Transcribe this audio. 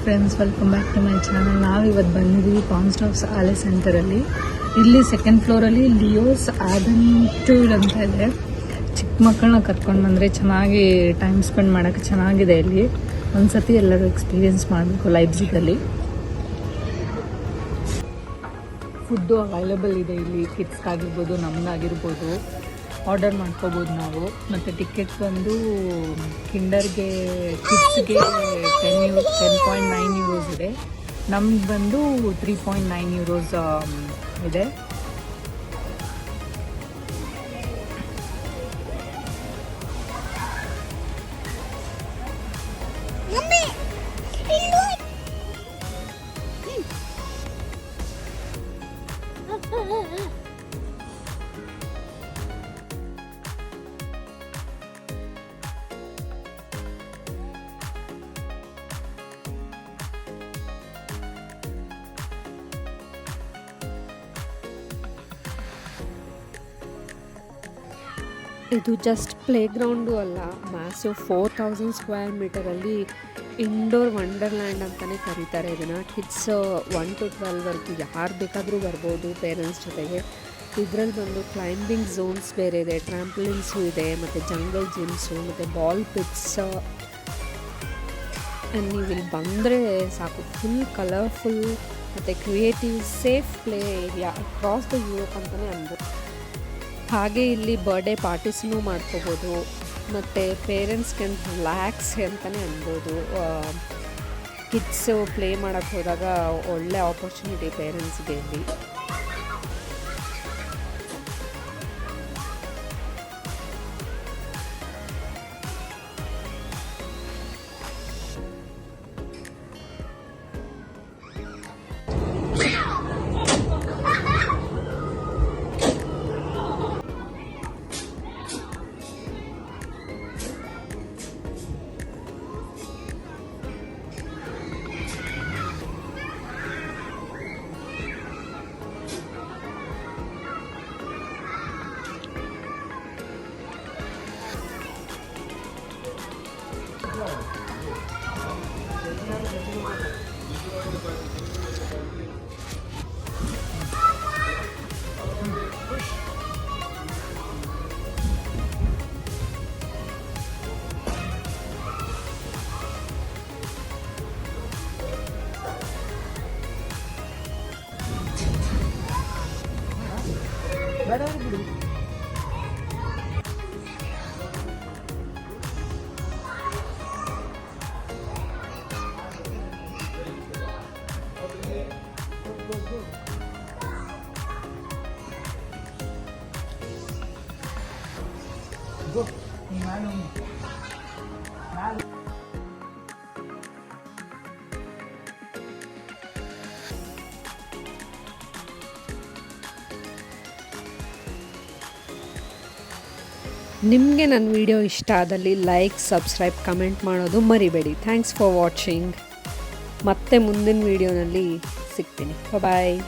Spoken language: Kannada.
Friends, welcome back to my channel. ನಾವಿವತ್ತು ಬಂದಿದ್ದೀವಿ ಪಾನ್ ಸ್ಟಾಪ್ಸ್ ಆಲೆ ಸೆಂಟರಲ್ಲಿ. ಇಲ್ಲಿ ಸೆಕೆಂಡ್ ಫ್ಲೋರಲ್ಲಿ ಲಿಯೋಸ್ ಆದಂಟೂರ್ ಅಂತ ಇದೆ. ಚಿಕ್ಕ ಮಕ್ಕಳನ್ನ ಕರ್ಕೊಂಡು ಬಂದರೆ ಚೆನ್ನಾಗಿ ಟೈಮ್ ಸ್ಪೆಂಡ್ ಮಾಡೋಕ್ಕೆ ಚೆನ್ನಾಗಿದೆ. ಇಲ್ಲಿ ಒಂದ್ಸತಿ ಎಲ್ಲರೂ ಎಕ್ಸ್ಪೀರಿಯೆನ್ಸ್ ಮಾಡಬೇಕು ಲೈಬ್ರರಿಯಲ್ಲಿ. ಫುಡ್ಡು ಅವೈಲೇಬಲ್ ಇದೆ ಇಲ್ಲಿ, ಕಿಡ್ಸ್ಗಾಗಿರ್ಬೋದು ನಮಗಾಗಿರ್ಬೋದು ಆರ್ಡರ್ ಮಾಡ್ಕೋಬೋದು ನಾವು. ಮತ್ತು ಟಿಕೆಟ್ ಬಂದು ಕಿಂಡರ್ಗೆ ಕಿಡ್ಸ್ಗೆ 10.9 ಯೂರೋಸ್ ಇದೆ, ನಮ್ಗೆ ಬಂದು 3.9 ಯೂರೋಸ್ ಇದೆ. ಇದು ಜಸ್ಟ್ ಪ್ಲೇ ಗ್ರೌಂಡು ಅಲ್ಲ, ಮ್ಯಾಸಿವ್ 4000 ಸ್ಕ್ವೇರ್ ಮೀಟರಲ್ಲಿ ಇಂಡೋರ್ ವಂಡರ್ಲ್ಯಾಂಡ್ ಅಂತಲೇ ಕರೀತಾರೆ ಇದನ್ನು. ಕಿಡ್ಸ್ 1 to 12 ಯಾರು ಬೇಕಾದರೂ ಬರ್ಬೋದು ಪೇರೆಂಟ್ಸ್ ಜೊತೆಗೆ. ಇದರಲ್ಲಿ ಬಂದು ಕ್ಲೈಂಬಿಂಗ್ ಝೋನ್ಸ್ ಬೇರೆ ಇದೆ, ಟ್ರಾಂಪ್ಲಿನ್ಸು ಇದೆ, ಮತ್ತು ಜಂಗಲ್ ಜಿಮ್ಸು ಮತ್ತು ಬಾಲ್ ಪಿಟ್ಸ್. ನೀವು ಇಲ್ಲಿ ಬಂದರೆ ಸಾಕು, ಫುಲ್ ಕಲರ್ಫುಲ್ ಮತ್ತು creative safe play area across the Europe ಅಂತಲೇ ಅನ್ಬೋದು. ಹಾಗೆ ಇಲ್ಲಿ ಬರ್ಡೇ ಪಾರ್ಟೀಸ್ನೂ ಮಾಡ್ಕೋಬೋದು ಮತ್ತು ಪೇರೆಂಟ್ಸ್ ಕ್ಯಾನ್ ರಿಲ್ಯಾಕ್ಸ್ ಅಂತಲೇ ಅನ್ಬೋದು. ಕಿಡ್ಸು ಪ್ಲೇ ಮಾಡೋಕ್ಕೆ ಹೋದಾಗ ಒಳ್ಳೆ ಆಪರ್ಚುನಿಟಿ ಪೇರೆಂಟ್ಸ್ಗೆ ಇಲ್ಲಿ. ನಿಮಗೆ ನನ್ನ ವಿಡಿಯೋ ಇಷ್ಟ ಆದಲ್ಲಿ ಲೈಕ್, ಸಬ್ಸ್ಕ್ರೈಬ್, ಕಮೆಂಟ್ ಮಾಡೋದು ಮರಿಬೇಡಿ. Thanks for watching. ಮತ್ತೆ ಮುಂದಿನ ವಿಡಿಯೋನಲ್ಲಿ ಸಿಗ್ತೀನಿ. ಬಾಯ್.